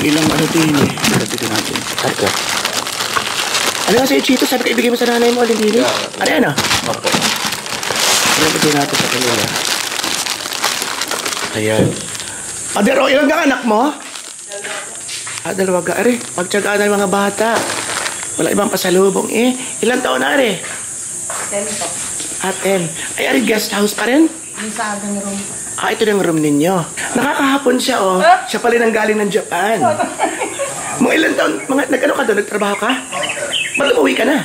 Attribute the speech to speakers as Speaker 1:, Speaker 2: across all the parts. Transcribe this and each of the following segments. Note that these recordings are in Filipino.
Speaker 1: ilang ano din eh. Dito natin. Tarko. Ano nga sa'yo, Chito? Sabi ka ibigay mo sa nanay mo, Alindini? Ano yan ah?
Speaker 2: Opo.
Speaker 1: Ilagay natin sa kanila. Ayan. Adero, ilang ka anak mo? Dalawa ka. Are, pagtsagaan ng mga bata. Wala ibang pasalubong eh. Ilang taon na, are?
Speaker 3: 10 po.
Speaker 1: 10. Ay, are, guest house pa rin?
Speaker 3: Yung sa ating room.
Speaker 1: Ito yung room ninyo. Nakakahapon siya, oh. Siya pala nang galing ng Japan. Mga ilang taon, nag-ano ka doon? Nagtrabaho ka? Ba't umuwi ka na?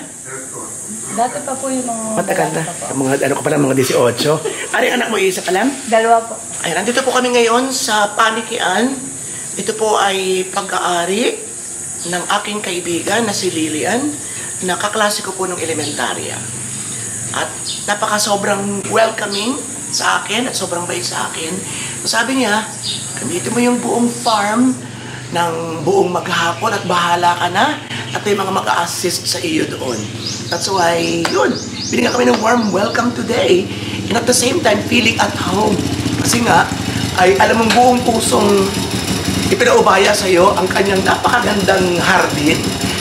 Speaker 3: Dati pa po yung mga...
Speaker 1: Matagal na. Mga, ano ka pala, mga 18. Ari, anak mo, isa pa lang?
Speaker 3: Dalawa po.
Speaker 1: Ay, nandito po kami ngayon sa Panikian. Ito po ay pagkaari ng aking kaibigan na si Lilian, na kaklase ko po ng elementarya. At sobrang welcoming sa akin at sobrang bait sa akin. So, sabi niya, gamitin mo yung buong farm ng buong maghapon at bahala ka na at may mga mag-a-assist sa iyo doon. That's why, yun, binigyan kami ng warm welcome today and at the same time, feeling at home. Kasi nga, ay alam mong buong pusong ipinaubaya sa iyo ang kanyang napakagandang hardin,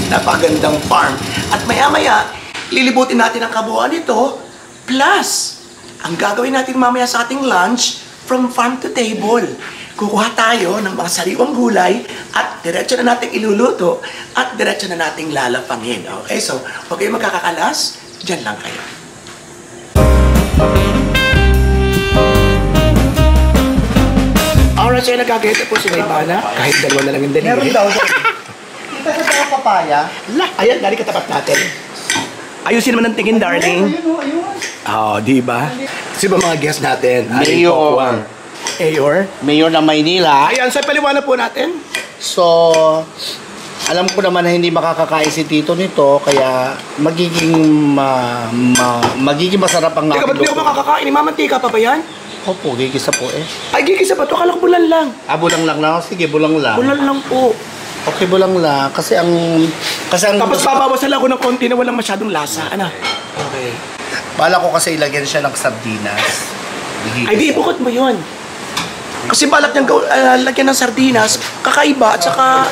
Speaker 1: napakagandang farm. At maya-maya, lilibutin natin ang kabuuan nito, plus, ang gagawin natin mamaya sa ating lunch, from farm to table. Kukuha tayo ng mga sariwang gulay at diretso na nating iluluto at diretso na nating lalapangin. Okay, so huwag kayong magkakakalas, dyan lang kayo. Alright, so nagkagayot po si Naibana. Kahit dalawa na lang yung dali.
Speaker 2: Meron daw doon. Kita sa tayo papaya.
Speaker 1: Ayan, dali katapat natin. Ayusin naman ang tingin, darling.
Speaker 2: Ayun.
Speaker 1: Di ba? Kasi ba mga guest natin?
Speaker 2: Mayor ng Maynila.
Speaker 1: Ayan, sa paliwanag po natin.
Speaker 2: So, alam ko naman na hindi makakakain si Tito nito, kaya magiging masarap ang
Speaker 1: Teka, ba't hindi ako makakakain? Mamantika pa ba yan?
Speaker 2: Opo, gigisa po eh.
Speaker 1: Ay, gigisa pa to. Akala ko bulan lang.
Speaker 2: Bulang lang na. Sige, bulang lang.
Speaker 1: Bulan lang po.
Speaker 2: Okay, bulang lang. Kasi ang...
Speaker 1: Tapos babawasan lang ako ng konti na walang masyadong lasa. Ano? Okay.
Speaker 2: Bala ko kasi ilagyan siya ng sardinas.
Speaker 1: Ay, di ibukot mo yun. Kasi balak niyang lagyan ng sardinas, kakaiba at saka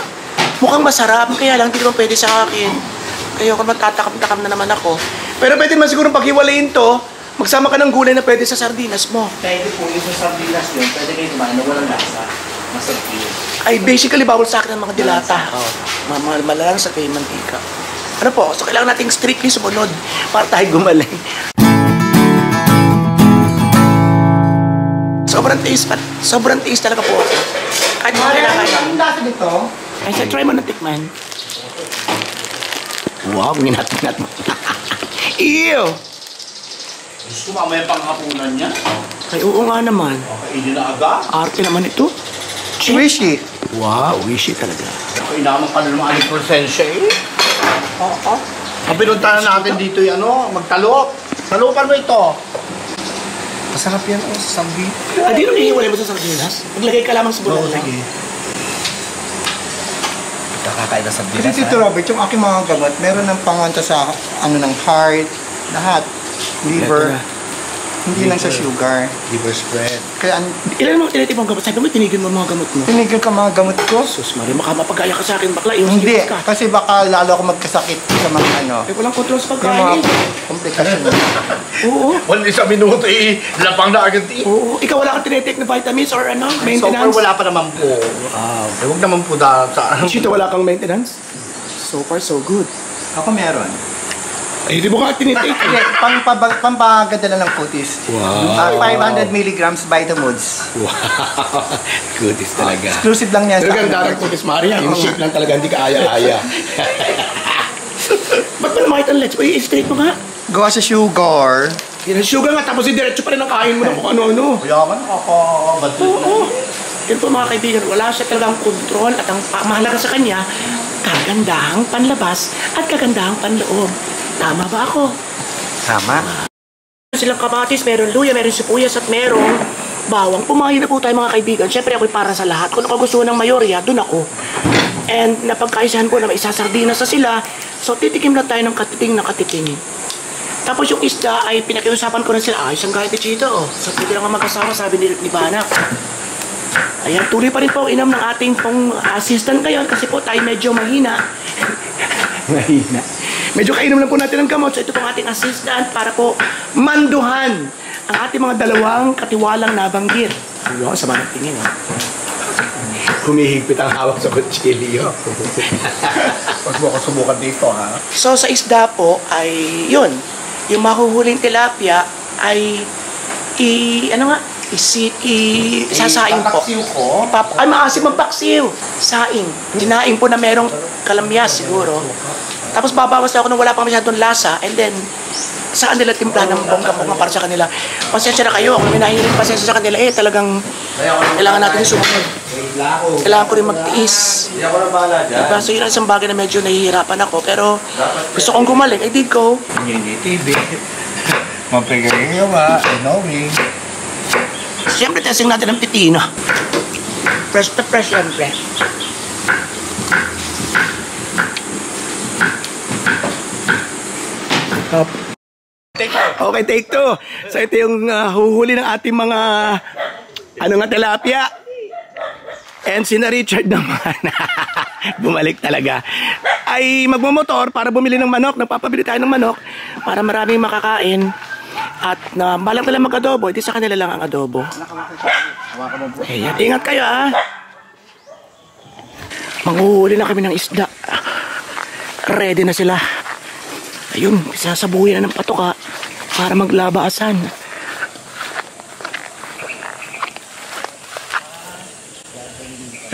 Speaker 1: mukhang masarap. Kaya lang, hindi naman pwede sa akin. Kaya kung magtatakam-takam na naman ako. Pero pwede man siguro paghiwalayin to, magsama ka ng gulay na pwede sa sardinas mo.
Speaker 2: Pwede po yung sa sardinas yun. Pwede kayo naman na walang lasa. Masarap yun.
Speaker 1: Ay, basically, bawal sa akin ang mga dilata. Malalang sa kayo mantika. Ano po? So, kailangan nating strictly sumunod para tayo gumaling. Sobrang taste talaga po. Kahit mo kinakain.
Speaker 2: Ang lasa nito?
Speaker 1: Ay, so, try mo na tikman. Wow, minat-minat mo. Ew!
Speaker 2: Gusto mamaya panghapunan niya.
Speaker 1: Ay, oo nga naman.
Speaker 2: Kainin na agad.
Speaker 1: Arte naman ito.
Speaker 2: Wishy.
Speaker 1: Wow, wishy talaga.
Speaker 2: Kainaman ka na naman aling presensya eh. Oo. Ang pinuntahan natin dito yung magtalok. Talukan mo ito. Masarap yan sa sambi.
Speaker 1: Ay, di nung ihiwalay mo sa sardinas? Maglagay ka lamang sa bulan lang.
Speaker 2: Sige. Kakain na sardinas.
Speaker 4: Kasi Tito Robert, yung aking mga gamot, meron ng panganta sa ng heart, lahat. Liver. Hindi lang sa sugar.
Speaker 2: Liver spread.
Speaker 4: Kaya
Speaker 1: Ilan mga tinitipong gamot? Sabi mo, tinigil mo mga gamot mo.
Speaker 4: tinigil ka mga gamot ko.
Speaker 1: Sus, Maria, mapagkaya ka sa akin, bakla.
Speaker 4: Hindi, kasi baka lalo ako magkasakit sa mga
Speaker 1: Eh, walang kontrol sa
Speaker 4: yung
Speaker 1: pagkain.
Speaker 4: mga komplikasyon.
Speaker 1: Oo.
Speaker 2: Wala isang minuto lapang na agad
Speaker 1: Oo. Ikaw wala kang tinitake na vitamins or
Speaker 2: So
Speaker 1: maintenance?
Speaker 2: far wala pa naman po. Huwag naman po sa
Speaker 1: Chito, wala kang maintenance? So far, so good.
Speaker 4: Ako meron.
Speaker 1: Ay, hindi mo ka tinitake.
Speaker 4: Hindi, pampaganda na ng kutis.
Speaker 1: Wow.
Speaker 4: 500 milligrams Vitamoods.
Speaker 1: Wow. Goodies talaga.
Speaker 4: Exclusive lang niya
Speaker 1: Pero
Speaker 4: sa
Speaker 1: ganda ng kutis, Maria. Yung shape lang talaga, hindi ka aya-aya. Ba't mo namakit ang let's? Uy, straight mo nga.
Speaker 4: Gawa sa sugar.
Speaker 1: Yan ang sugar nga, tapos diretso pa rin ang kain mo na kung ano-ano.
Speaker 2: Kaya ka nakakabat.
Speaker 1: Oo. Yun po mga kaibigan, wala siya talagang kontrol at ang mahalaga sa kanya, kagandahang panlabas at kagandahang panloob. Tama ba ako?
Speaker 4: Tama.
Speaker 1: Silang kamatis, meron luya, meron sibuyas at merong bawang. Pumahin na po tayo mga kaibigan. Siyempre ako'y para sa lahat. Kung nakagustuhan ng mayorya, dun ako. And napagkaisahan ko na may isasardinas na sila. So titikim na tayo ng katiting na katiting. Tapos yung isda ay pinakiusapan ko na sila. Ayos ang gaya ni Chito. So pwede lang magkasama, sabi ni Banak. Ayan, tuloy pa rin po ang inom ng ating pong assistant ngayon kasi po tayo medyo mahina. Mahina. Medyo kainom lang po natin ng gamot. So ito pong ating assistant para po manduhan ang ating mga dalawang katiwalang nabanggit. Ayun, sa mga tingin. Humihigpit ang hawak sa kutsilyo.
Speaker 2: Huwag mo ako subukan dito, ha?
Speaker 1: So sa isda po ay yun. Yung mahuhuling tilapia ay isasaing po.
Speaker 2: Papaksiw ko.
Speaker 1: Ay, maasim magpaksiw. Saing. Dinaing po na merong kalamyas siguro. Tapos babawas na ako nung wala pang masyadong lasa. And then, sa kanila timpla ng bongga-bongga para sa kanila. Pasensya na kayo. Kung may nahihiling pasensya sa kanila, talagang kailangan natin yung sumunod. Kailangan ko rin magtiis.
Speaker 2: Hindi ako na bahala dyan.
Speaker 1: Diba? So yun ang isang bagay na medyo nahihirapan ako. Pero gusto kong gumaling. I did go.
Speaker 2: Hindi TV. Mapigaling yung knowing.
Speaker 1: Siyempre, testing natin ang pipino. Fresh na fresh yan, fresh. Okay, take two. So ito yung huhuli ng ating mga tilapia. And si na Richard naman, bumalik talaga, ay magmamotor para bumili ng manok. Nagpapabili tayo ng manok para maraming makakain. At balang talang mag-adobo, hindi sa kanila lang ang adobo. Ayan, ingat kayo Manghuhuli na kami ng isda. Ready na sila. Ayun, sasabuhin na ng patoka para maglabasan.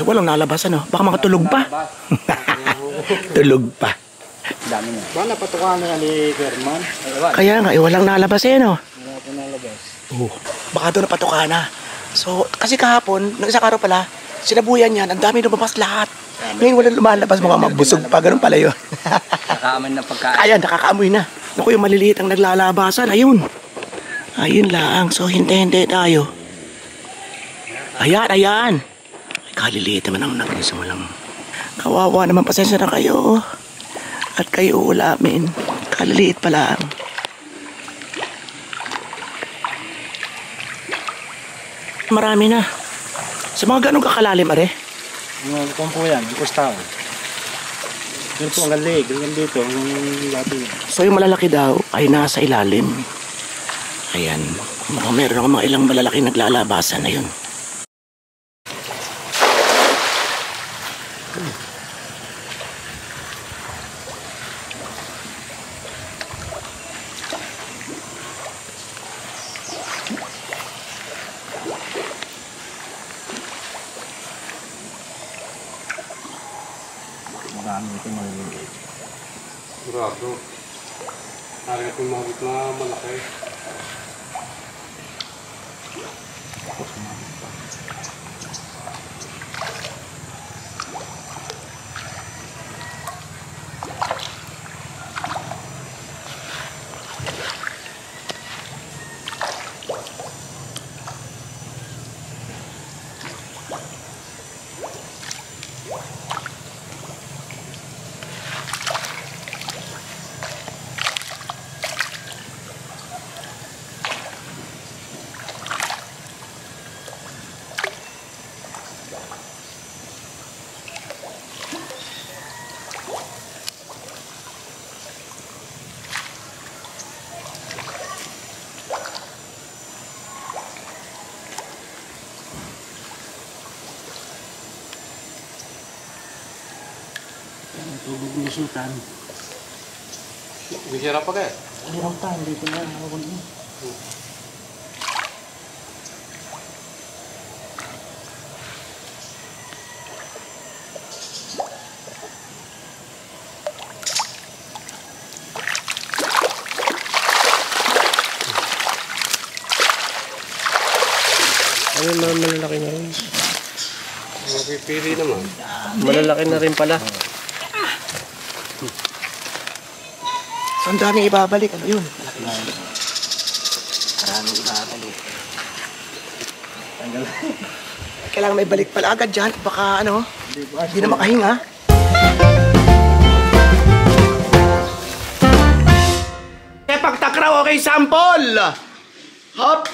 Speaker 1: Walang nalabas baka makatulog pa. Tulog pa.
Speaker 4: Dami niya. Ba, napatukan na ni German?
Speaker 1: Kaya nga, walang nalabas
Speaker 4: Wala po nalabas.
Speaker 1: Baka doon napatuka na. So, kasi kahapon, nung isang araw pala, sinabuyan yan, ang dami lumabas lahat. Ngayon walang lumalabas, mga magbusog pa, ganun pala yun.
Speaker 4: Nakaamoy na pagkain.
Speaker 1: Ayan, nakakaamoy na. Naku, yung maliliit ang naglalabasan, ayun. Ayun lang, so hintay-hintay tayo. Ayan. Ay, kaliliit naman ang nag-isa mo lang. Kawawa naman, pasensya na kayo. At kayo ulamin. Kaliliit pa lang. Marami na. Sa mga ganong kakalalim, are?
Speaker 4: Kung po yan, kustaw. Yan po ang galig, hanggang dito, hanggang labi.
Speaker 1: So yung malalaki daw ay nasa ilalim. Ayan. Meron ako mga ilang malalaki naglalabasan na yun.
Speaker 4: Marami ito maliliit.
Speaker 5: Grabe. Harap yung mga na malaki.
Speaker 1: Tubog ni Sultan.
Speaker 5: Bihira pa kaya?
Speaker 1: Hirap tayo dito na.
Speaker 5: Ano naman malalaki na rin? Mapipili naman. Malalaki na rin pala.
Speaker 1: So, ang daming ibabalik. Ano yun? Maraming ibabalik. Kailangan may balik pala agad dyan. Baka hindi na makahinga. Pagtakraw, okay, sample! Hop!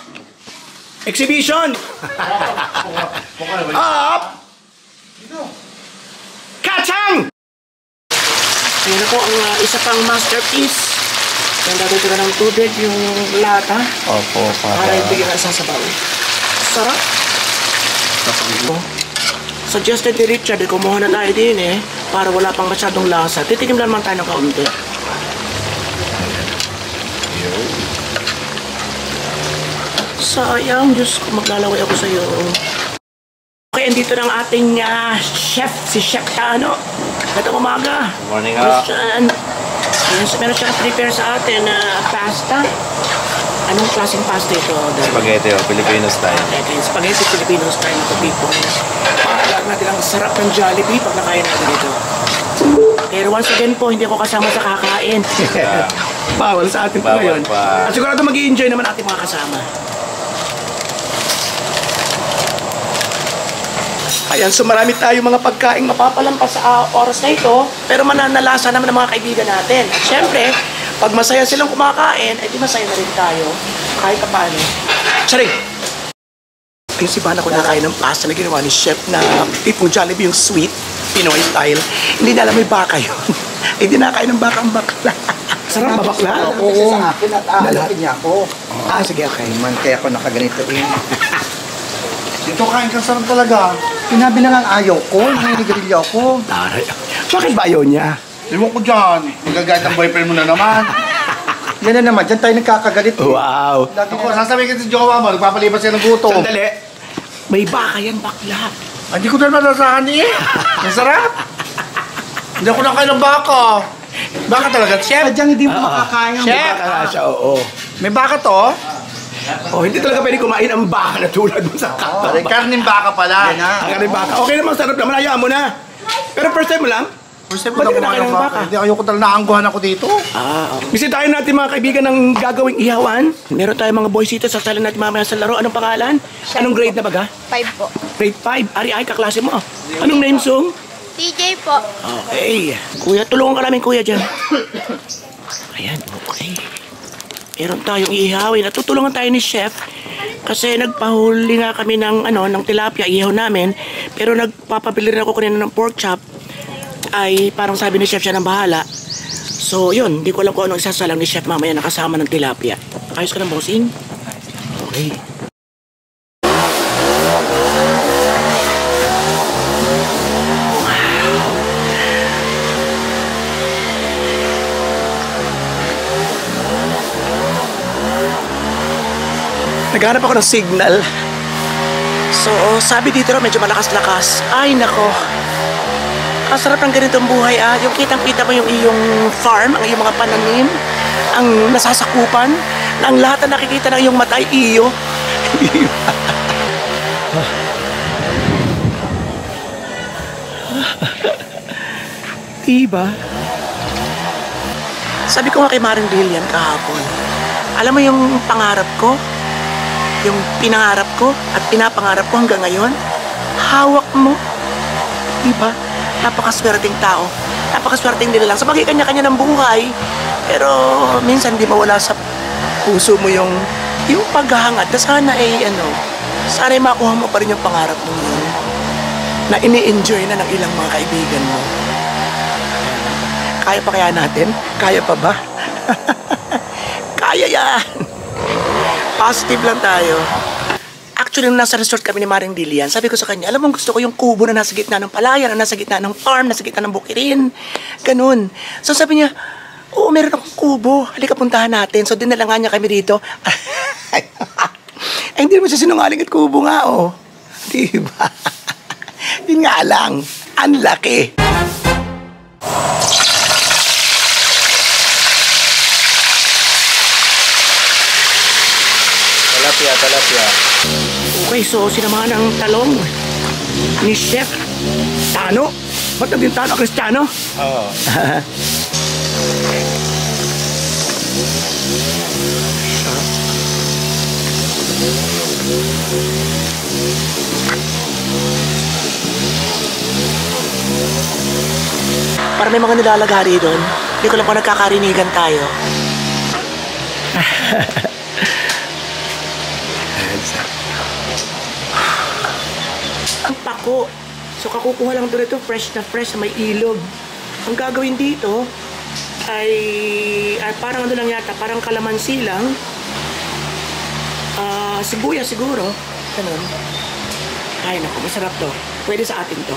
Speaker 1: exhibition of Kachang! Ayan na po ang isa pang masterpiece. Yan, dagdagan ng tubig yung lata
Speaker 4: Opo,
Speaker 1: para ibigay ka sasabaw. Sarap. Suggested ni Richard, kumuha na tayo din para wala pang masyadong lasa. Titikim lang naman tayo ng kaunti. Sayang, Diyos ko, maglalaway ako sa'yo. Okay, andito na ang ating chef, si Chef Tano. Gandang umaga.
Speaker 5: Morning
Speaker 1: Christian. Ayan, so meron siya prepare sa atin na pasta. Anong klaseng pasta ito?
Speaker 5: Spaghetti o Filipino style.
Speaker 1: Ito yung spaghetti Filipino style ito, people. Paalag natin ang sarap ng Jollibee pag nakain natin ito. Pero once again po, hindi ako kasama sa kakain. Bawal sa atin po
Speaker 5: Bawal
Speaker 1: ngayon.
Speaker 5: pa.
Speaker 1: At sigurado mag-i-enjoy naman ating mga kasama. Ayan, so marami tayo mga pagkain mapapalampas sa oras na ito, pero mananalasa naman ng mga kaibigan natin. At syempre, pag masaya silang kumakain, di masaya na rin tayo. Kahit pa paano. Charing! Yung si Bana ko nakain ng pasta na ginawa ni Chef na tipong Jollibee, yung sweet, Pinoy style. Hindi na alam may baka yun. Hindi nakain ng baka ang bakla. Sarap ba bakla?
Speaker 4: Oo. Sa akin at aalapin niya ako.
Speaker 1: Sige, okay.
Speaker 4: Man, kaya ako nakaganito rin.
Speaker 2: Dito kain ka sarap talaga.
Speaker 4: Sinabi na nga ayaw ko, nanginigrilyo ako.
Speaker 1: Taray. Bakit ba ayaw niya?
Speaker 2: Ewan ko dyan. Magagayat ang boyfriend mo na naman.
Speaker 4: Yan na naman, dyan tayo nagkakagalit.
Speaker 1: Wow.
Speaker 2: Ako, sasabihin kita sa jowa mo, nagpapalipas siya ng gutom.
Speaker 1: Sandali. May baka yan, bakla.
Speaker 2: Hindi ko na nalasahan Masarap. Hindi ako nakain ng baka. Baka talaga, chef.
Speaker 4: Sadyang hindi mo makakain ang
Speaker 2: Chef!
Speaker 1: Baka nga siya, oo.
Speaker 2: May baka to?
Speaker 1: Oh, hindi talaga pwede kumain ang baka na tulad mo sa kapwa.
Speaker 2: May karning baka pala.
Speaker 4: Yan na.
Speaker 1: Ang karning baka. Okay naman, sarap naman. Hayaan mo na. Pero first time mo lang?
Speaker 2: First time
Speaker 1: Ba't
Speaker 2: ko
Speaker 1: di ka
Speaker 2: na
Speaker 1: nakain
Speaker 2: kumain ng
Speaker 1: ng
Speaker 2: baka.
Speaker 1: baka?
Speaker 2: Hindi, ayoko talaga naangguhan ako dito.
Speaker 1: Bisitahin natin mga kaibigan ng gagawing ihawan. Meron tayong mga boys dito. Sasalin natin mamaya sa laro. Anong pangalan? Anong grade na baga?
Speaker 6: 5 po.
Speaker 1: Grade 5. Ari ay, kaklase mo. Anong name, Sung?
Speaker 6: TJ po.
Speaker 1: Okay. Kuya, tulungan ka namin kuya dyan. Ayan, okay. Meron tayong ihawin. Natutulungan tayo ni Chef. Kasi nagpahuli nga kami ng, ng tilapia, ihaw namin. Pero nagpapabili rin ako kanina ng pork chop. Ay, parang sabi ni Chef siya ng bahala. So, yun. Hindi ko alam kung anong isasalang ni Chef mamaya nakasama ng tilapia. Ayos ka ng bossing? Okay. Naghanap ako ng signal. So, sabi dito raw medyo malakas-lakas. Ay, nako. Kasarap ng ganitong buhay Yung kitang-kita mo yung iyong farm, ang iyong mga pananim, ang nasasakupan, ang lahat na nakikita ng iyong mata ay iyo. Diba? Sabi ko nga kay Maring Lilian kahapon, alam mo yung pangarap ko? Yung pinangarap ko at pinapangarap ko hanggang ngayon, hawak mo. Diba? Napakaswerteng tao. Napakaswerteng nila lang. Sabagay kanya-kanya ng buhay. Pero minsan di mawala sa puso mo yung paghahangad. Na sana sana makuha mo pa rin yung pangarap mo yun. Na ini-enjoy na ng ilang mga kaibigan mo. Kaya pa kaya natin? Kaya pa ba? Kaya yan! Positive lang tayo. Actually, nung nasa resort kami ni Maring Dilian, sabi ko sa kanya, alam mo, gusto ko yung kubo na nasa gitna ng palayan, na nasa gitna ng farm, nasa gitna ng bukirin. Ganun. So sabi niya, oo, meron akong kubo. Halika, puntahan natin. So dinala nga niya kami dito. Ay, hindi naman siya sinungaling at kubo nga, oh. Diba? Yun nga lang, ang laki.
Speaker 5: Talapia.
Speaker 1: Okay, so sinamahan ang talong ni Chef Tano. Ba't naging Tano Cristiano?
Speaker 5: Oo.
Speaker 1: Para may mga nilalagari doon. Hindi ko lang kung nagkakarinigan tayo. pako. So kakukuha lang doon ito, fresh na may ilog. Ang gagawin dito ay parang ano lang yata, parang kalamansi lang. Sibuyas siguro. Ganun. Ay naku, masarap to. Pwede sa atin to.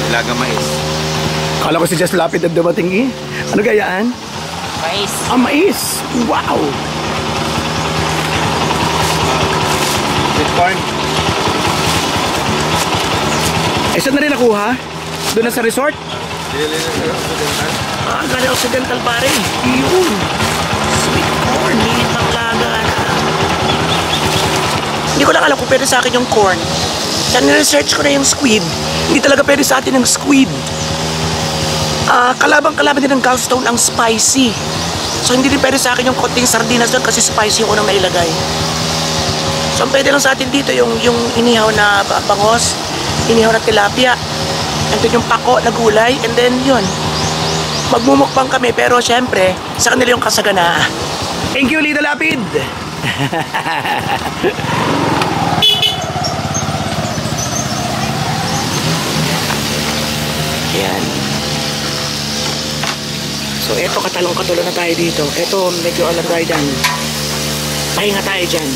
Speaker 4: Laga mais.
Speaker 2: Kala ko si Jess Lapid ang dumating eh. Ano gayaan?
Speaker 3: Mais.
Speaker 2: Mais! Wow!
Speaker 4: With corn.
Speaker 2: Saan na rin nakuha? Doon na sa resort?
Speaker 1: Galing Occidental pare. Yun. Sweet corn. Minit ng laga na. Hindi ko lang alam kung pwede sa akin yung corn. Sa niresearch ko na yung squid. Hindi talaga pwede sa atin yung squid. Kalaban din ng gallstone ang spicy. So hindi din pwede sa akin yung konting sardinas doon kasi spicy yung unang nailagay. So ang pwede lang sa atin dito yung inihaw na bangos, inihaw na tilapia, and then yung pako na gulay, and then yun. Magmumukbang kami pero syempre sa kanila yung kasaganaan.
Speaker 2: Thank you, Lita Lapid!
Speaker 1: Ayan. So eto katalong-katulong na tayo dito. Eto medyo alam tayo dyan. Pahinga tayo dyan.